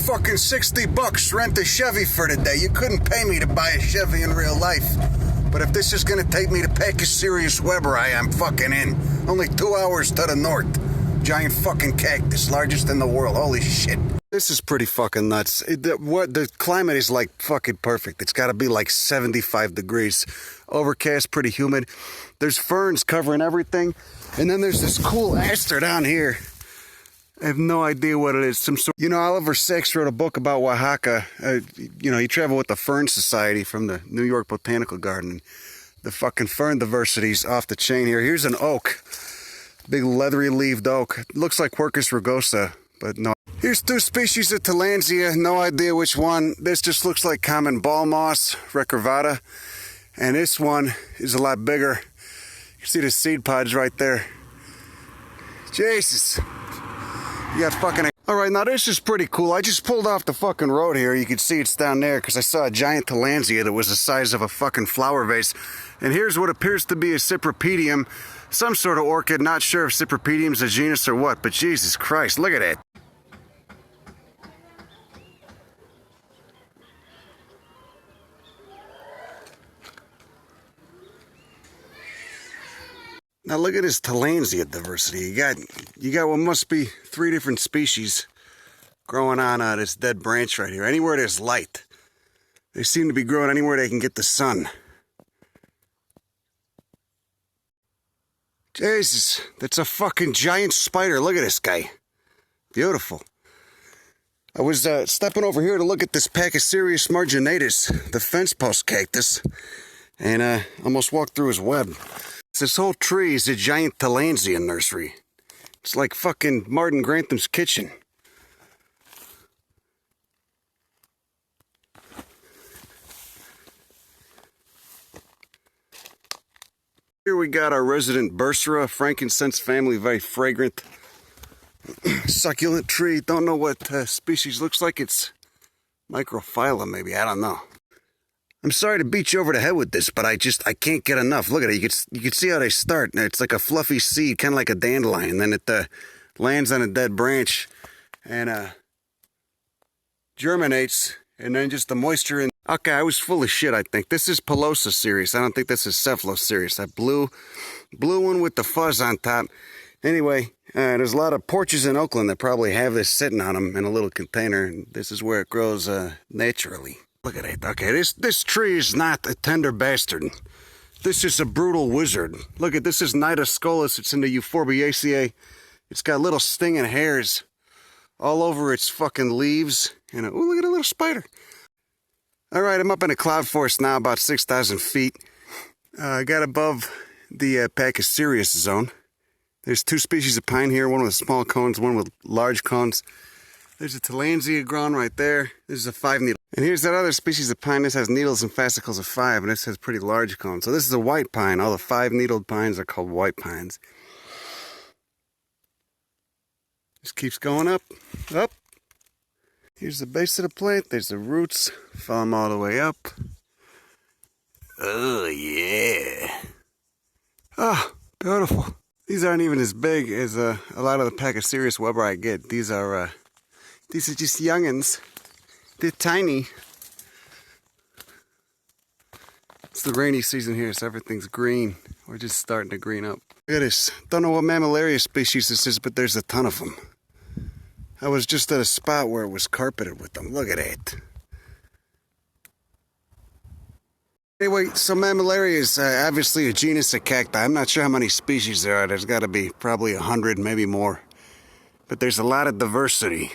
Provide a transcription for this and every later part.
fucking 60 bucks, rent a Chevy for the day. You couldn't pay me to buy a Chevy in real life. But if this is gonna take me to pachycereus weberi, I'm fucking in. Only 2 hours to the north. Giant fucking cactus, largest in the world. Holy shit. This is pretty fucking nuts. The climate is like fucking perfect. It's gotta be like 75 degrees. Overcast, pretty humid. There's ferns covering everything. And then there's this cool aster down here. I have no idea what it is. Some sort. You know, Oliver Sacks wrote a book about Oaxaca. He traveled with the Fern Society from the New York Botanical Garden. The fucking fern diversity's off the chain here. Here's an oak. Big leathery leaved oak. It looks like Quercus rugosa, but no. Here's 2 species of Tillandsia. No idea which one. This just looks like common ball moss, recurvata. And this one is a lot bigger. You can see the seed pods right there. Jesus. You got fucking... Alright, now this is pretty cool. I just pulled off the fucking road here. You can see it's down there because I saw a giant Tillandsia that was the size of a fucking flower vase. And here's what appears to be a cypripedium. Some sort of orchid. Not sure if cypripedium is a genus or what, but Jesus Christ, look at it. Now look at this Tillandsia diversity. You got what must be 3 different species growing on this dead branch right here. Anywhere there's light. They seem to be growing anywhere they can get the sun. Jesus, that's a fucking giant spider. Look at this guy. Beautiful. I was stepping over here to look at this pachycereus marginatus, the fence post cactus, and almost walked through his web. This whole tree is a giant Tillandsia nursery. It's like fucking Martin Grantham's kitchen. Here we got our resident Bursera, frankincense family, very fragrant, succulent tree. Don't know what species looks like. It's microphylla maybe, I don't know. I'm sorry to beat you over the head with this, but I can't get enough. Look at it. You can see how they start. It's like a fluffy seed, kind of like a dandelion. Then it lands on a dead branch and germinates, and then just the moisture in. Okay, I was full of shit, I think. This is Pilosa cereus. I don't think this is Cephalocereus. That blue one with the fuzz on top. Anyway, there's a lot of porches in Oakland that probably have this sitting on them in a little container. And this is where it grows naturally. Look at it. Okay, this tree is not a tender bastard. This is a brutal wizard. Look at this is Nidoscolus. It's in the Euphorbiaceae. It's got little stinging hairs all over its fucking leaves. And oh, look at a little spider. All right, I'm up in a cloud forest now, about 6,000 feet. I got above the pachycereus zone. There's 2 species of pine here, one with small cones, one with large cones. There's a Tillandsia growing right there. This is a 5-needle. And here's that other species of pine. This has needles and fascicles of 5, and this has pretty large cones. So this is a white pine. All the 5-needled pines are called white pines. Just keeps going up, up. Here's the base of the plant. There's the roots. Follow them all the way up. Oh, yeah. Oh, beautiful. These aren't even as big as a lot of the pachycereus weberi I get. These are just youngins. They're tiny. It's the rainy season here, so everything's green. We're just starting to green up. Look at this. Don't know what mammillaria species this is, but there's a ton of them. I was just at a spot where it was carpeted with them. Look at it. Anyway, so mammillaria is obviously a genus of cacti. I'm not sure how many species there are. There's got to be probably 100, maybe more. But there's a lot of diversity.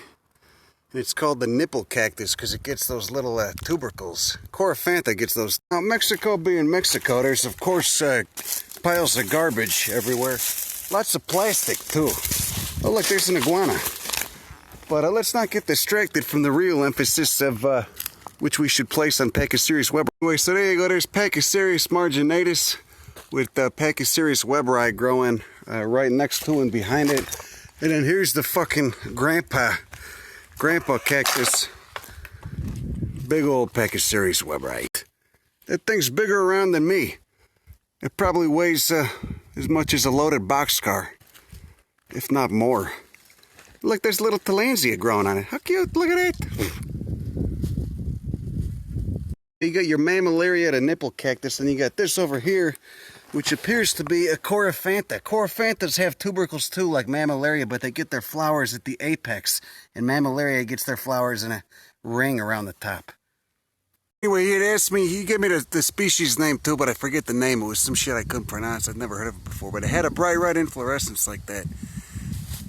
And it's called the nipple cactus because it gets those little tubercles. Coryphantha gets those. Now, Mexico being Mexico, there's of course piles of garbage everywhere. Lots of plastic too. Oh look, there's an iguana. But let's not get distracted from the real emphasis of which we should place on pachycereus weberi. Anyway, so there you go. There's pachycereus marginatus with pachycereus weberi growing right next to and behind it. And then here's the fucking grandpa cactus. Big old pachycereus weberi. That thing's bigger around than me. It probably weighs as much as a loaded boxcar, if not more. Look, there's little tillandsia growing on it. How cute, look at it. You got your mammillaria, the nipple cactus, and you got this over here, which appears to be a coryphantha. Coryphanthas have tubercles too, like mammillaria, but they get their flowers at the apex, and mammillaria gets their flowers in a ring around the top. Anyway, he had asked me, he gave me the species name too, but I forget the name. It was some shit I couldn't pronounce. I'd never heard of it before, but it had a bright red inflorescence like that.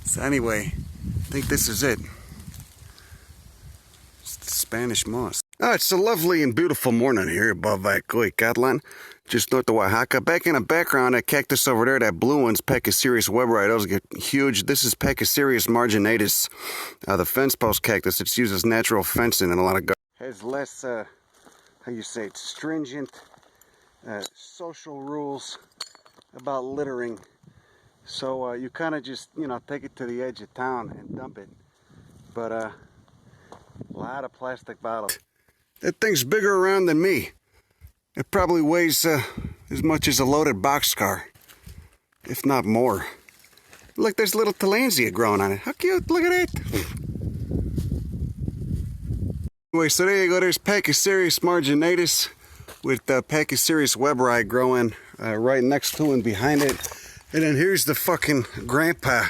So anyway, I think this is it. It's the Spanish moss. Oh, it's a lovely and beautiful morning here above Oaxaca, just north of Oaxaca. Back in the background, that cactus over there, that blue one's pachycereus weberi. Those get huge. This is pachycereus marginatus, the fence post cactus. It's used as natural fencing in a lot of gardens. Has less, how you say it, stringent social rules about littering. So you kind of just, you know, take it to the edge of town and dump it. But a lot of plastic bottles. That thing's bigger around than me. It probably weighs as much as a loaded boxcar, if not more. Look, there's little tillandsia growing on it. How cute, look at it. Anyway, so there you go, there's pachycereus marginatus with pachycereus weberi growing right next to and behind it. And then here's the fucking grandpa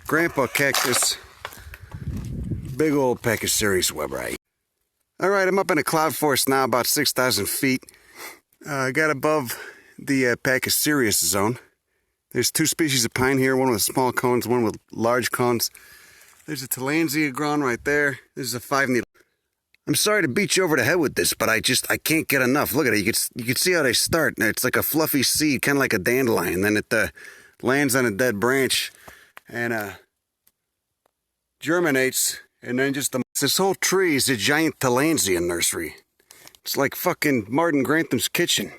cactus. Big old pachycereus weberi. Alright, I'm up in a cloud forest now, about 6,000 feet. I got above the pachycereus zone. There's two species of pine here, one with small cones, one with large cones. There's a tillandsia growing right there. This is a 5-needle. I'm sorry to beat you over the head with this, but I can't get enough. Look at it. You can see how they start. It's like a fluffy seed, kind of like a dandelion. Then it lands on a dead branch and germinates. And then just this whole tree is a giant tillandsia nursery. It's like fucking Martin Grantham's kitchen.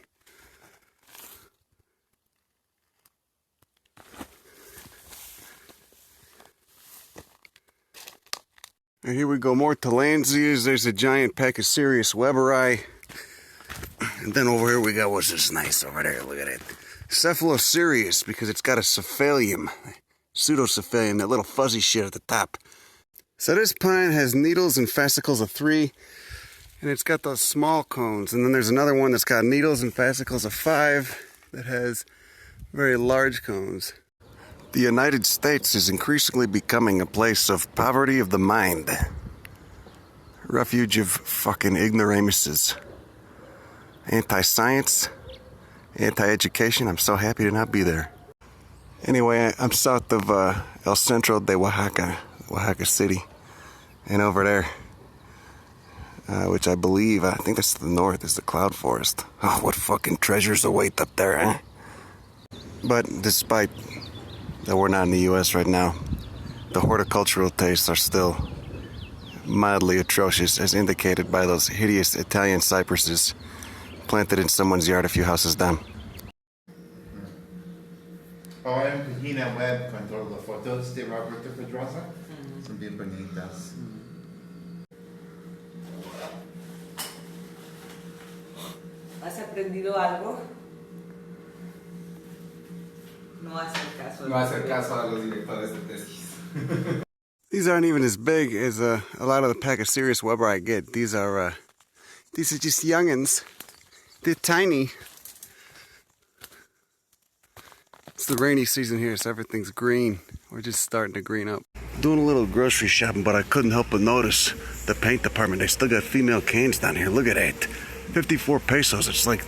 And here we go, more tillandsias. There's a giant pachycereus weberi. And then over here we got, what's this nice over there? Look at it. Cephalocereus, because it's got a cephalium. Pseudocephalium, that little fuzzy shit at the top. So this pine has needles and fascicles of 3, and it's got those small cones. And then there's another one that's got needles and fascicles of 5 that has very large cones. The United States is increasingly becoming a place of poverty of the mind. Refuge of fucking ignoramuses. Anti-science, anti-education. I'm so happy to not be there. Anyway, I'm south of El Centro de Oaxaca, Oaxaca City. And over there, which I think that's to the north, is the cloud forest. Oh, what fucking treasures await up there, eh? But despite that we're not in the U.S. right now, the horticultural tastes are still mildly atrocious, as indicated by those hideous Italian cypresses planted in someone's yard a few houses down. Ahora en página web con todas las fotos de Roberto Pedrosa. Son bien bonitas. ¿Has aprendido algo? No hacer caso. No hacer caso a los directores de tesis. These aren't even as big as a lot of the pachycereus weberi I get. These are just youngins. They're tiny. It's the rainy season here, so everything's green. We're just starting to green up. Doing a little grocery shopping, but I couldn't help but notice the paint department. They still got female cans down here. Look at that. 54 pesos. It's like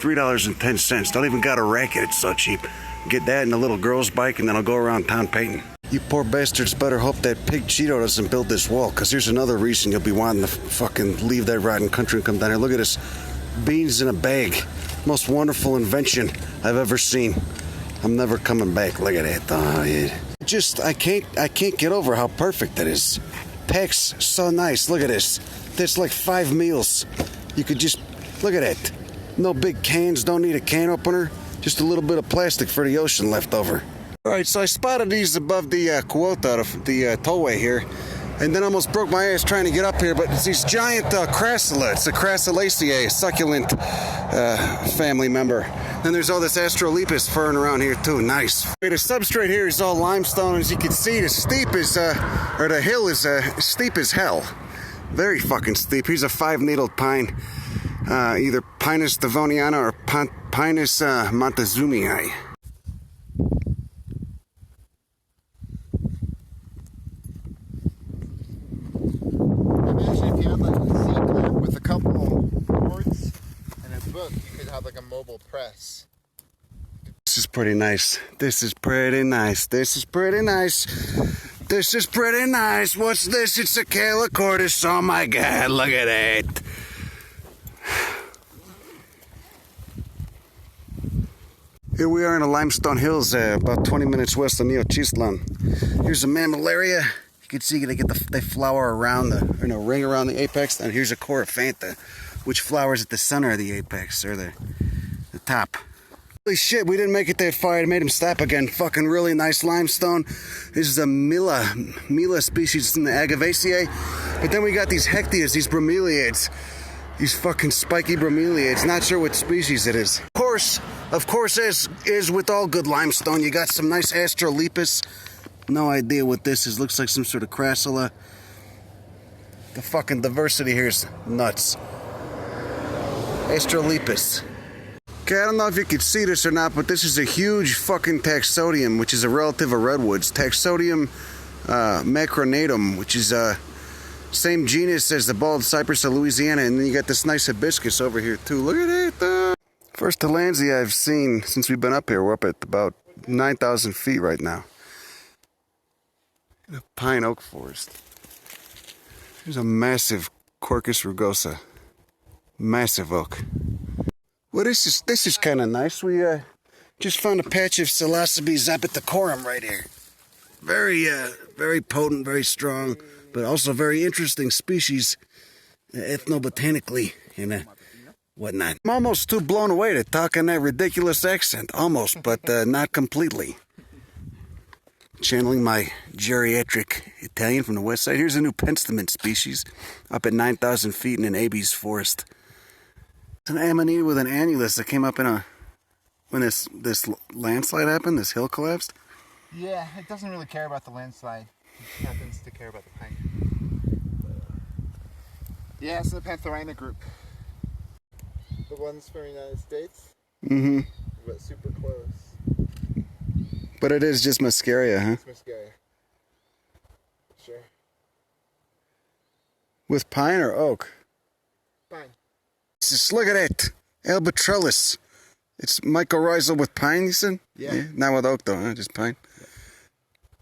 $3.10. Don't even got a racket. It's so cheap. Get that and a little girl's bike, and then I'll go around town painting. You poor bastards better hope that pig Cheeto doesn't build this wall, because here's another reason you'll be wanting to fucking leave that rotten country and come down here. Look at this. Beans in a bag. Most wonderful invention I've ever seen. I'm never coming back. Look at that. Oh, yeah. I can't get over how perfect that is. Packs so nice. Look at this. That's like 5 meals. You could just, look at that. No big cans, don't need a can opener. Just a little bit of plastic for the ocean left over. All right, so I spotted these above the quota, the tollway here, and then almost broke my ass trying to get up here, but it's these giant crassula. It's a Crassulaceae, succulent family member. And there's all this Astrolepis fern around here too. Nice. The substrate here is all limestone. As you can see, the hill is steep as hell. Very fucking steep. Here's a 5-needled pine, either Pinus devoniana or Pinus montezumii. Imagine if you had like a seed clamp with a couple boards and a book, you could have like a mobile press. This is pretty nice. This is pretty nice. This is pretty nice. This is pretty nice. What's this? It's a Calocortis. Oh my god, look at it. Here we are in the limestone hills, about 20 minutes west of Neochislan. Here's a mammillaria. You can see they flower around ring around the apex. And here's a Coryphantha, which flowers at the center of the apex, or the top. Holy shit, we didn't make it that far. It made him stop again. Fucking really nice limestone. This is a Mila species in the Agavaceae. But then we got these hectias, these bromeliads. These fucking spiky bromeliads. Not sure what species it is. Of course, as is with all good limestone, you got some nice Astrolepis. No idea what this is. Looks like some sort of crassula. The fucking diversity here is nuts. Astrolepis. Okay, I don't know if you can see this or not, but this is a huge fucking Taxodium, which is a relative of redwoods. Taxodium macronatum, which is same genus as the bald cypress of Louisiana, and then you got this nice hibiscus over here too. Look at it. First Tillandsia I've seen since we've been up here. We're up at about 9,000 feet right now. In a pine oak forest. There's a massive Quercus rugosa. Massive oak. Well, this is kind of nice. We just found a patch of Psilocybe zapeticorum right here. Very potent, very strong, but also very interesting species, ethnobotanically and whatnot. I'm almost too blown away to talk in that ridiculous accent. Almost, but not completely. Channeling my geriatric Italian from the west side. Here's a new penstemon species up at 9,000 feet in an Abies forest. It's an amanita with an annulus that came up when this landslide happened, this hill collapsed. Yeah, it doesn't really care about the landslide. It happens to care about the pine. Yeah, it's the Pantherina group. The ones from the United States. Mm-hmm. But super close. But it is just Muscaria, huh? It's Muscaria. Sure. With pine or oak? Pine. Just look at it. Albatrellus. It's mycorrhizal with pine, you said? Yeah. Not with oak, though, huh? Just pine. Yeah.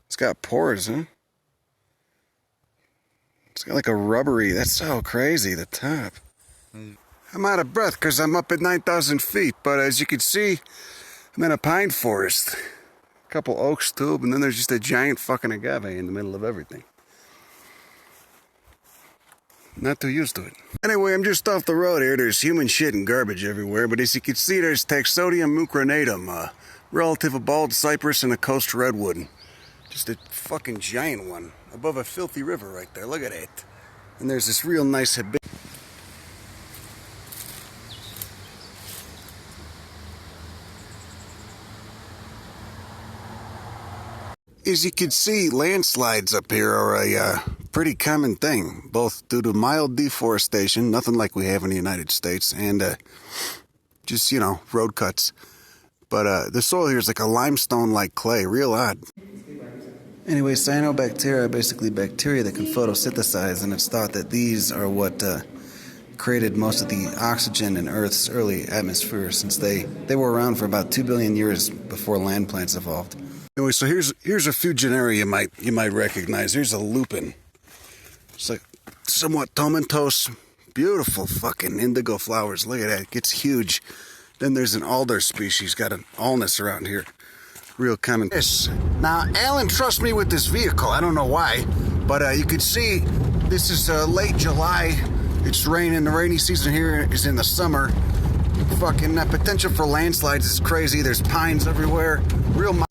It's got pores, huh? It's got like a rubbery. That's so crazy, the top. I'm out of breath because I'm up at 9,000 feet. But as you can see, I'm in a pine forest. A couple oaks, too. And then there's just a giant fucking agave in the middle of everything. Not too used to it. Anyway, I'm just off the road here. There's human shit and garbage everywhere. But as you can see, there's Taxodium mucronatum, relative of bald cypress and a coast redwood. Just a fucking giant one above a filthy river right there. Look at it. And there's this real nice hibiscus. As you can see, landslides up here are a pretty common thing, both due to mild deforestation, nothing like we have in the United States, and just, road cuts. But the soil here is like a limestone-like clay, real odd. Anyway, cyanobacteria are basically bacteria that can photosynthesize, and it's thought that these are what created most of the oxygen in Earth's early atmosphere, since they were around for about 2 billion years before land plants evolved. Anyway, so here's a few genera you might recognize. Here's a lupin. It's like somewhat tomentose, beautiful fucking indigo flowers. Look at that, it gets huge. Then there's an alder species, got an allness around here. Real common. Yes. Now, Alan trusts me with this vehicle. I don't know why, but you can see this is late July. It's raining. The rainy season here is in the summer. Fucking potential for landslides is crazy. There's pines everywhere.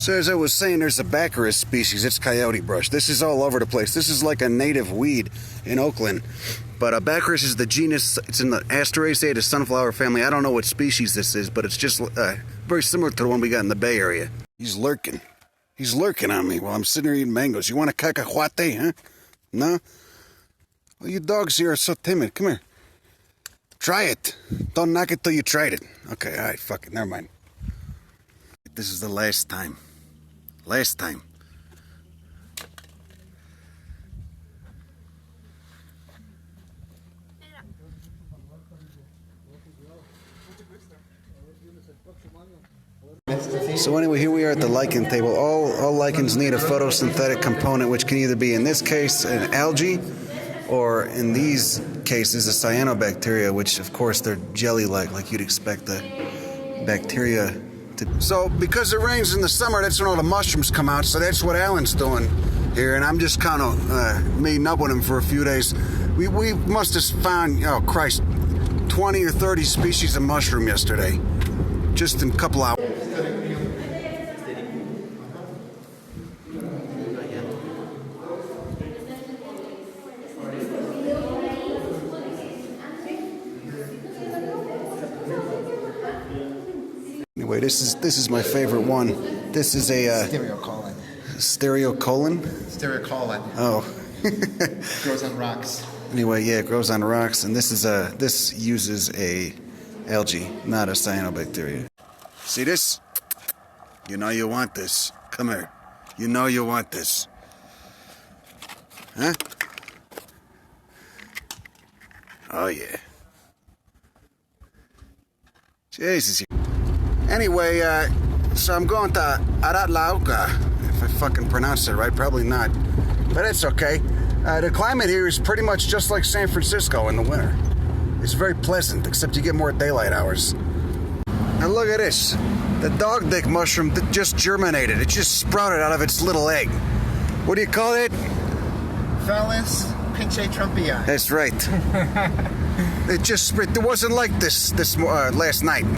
So as I was saying, there's a Baccharis species. It's coyote brush. This is all over the place. This is like a native weed in Oakland. But Baccharis is the genus. It's in the Asteraceae, the sunflower family. I don't know what species this is, but it's just very similar to the one we got in the Bay Area. He's lurking. He's lurking on me while I'm sitting here eating mangoes. You want a cacahuate, huh? No? Well, you dogs here are so timid. Come here. Try it. Don't knock it till you tried it. Okay, all right, fuck it. Never mind. This is the last time. Last time. So anyway, here we are at the lichen table. All lichens need a photosynthetic component, which can either be, in this case, an algae, or in these cases, a cyanobacteria, which, of course, they're jelly-like you'd expect the bacteria to. So, because it rains in the summer, that's when all the mushrooms come out, so that's what Alan's doing here, and I'm just kind of meeting up with him for a few days. We must have found, oh, Christ, 20 or 30 species of mushroom yesterday, just in a couple hours. Anyway, this is my favorite one. This is a Stereocolon. stereocolon. Stereocolon. Oh. Grows on rocks. Anyway, yeah, it grows on rocks, and this uses a algae, not a cyanobacteria. See this? You know you want this. Come here. You know you want this. Huh? Oh yeah. Jesus. Anyway, so I'm going to Aratlauca, if I fucking pronounced it right, probably not, but it's okay. The climate here is pretty much just like San Francisco in the winter. It's very pleasant, except you get more daylight hours. Now look at this. The dog dick mushroom that just germinated. It just sprouted out of its little egg. What do you call it? Phallus pinche trumpii. That's right. It wasn't like this last night.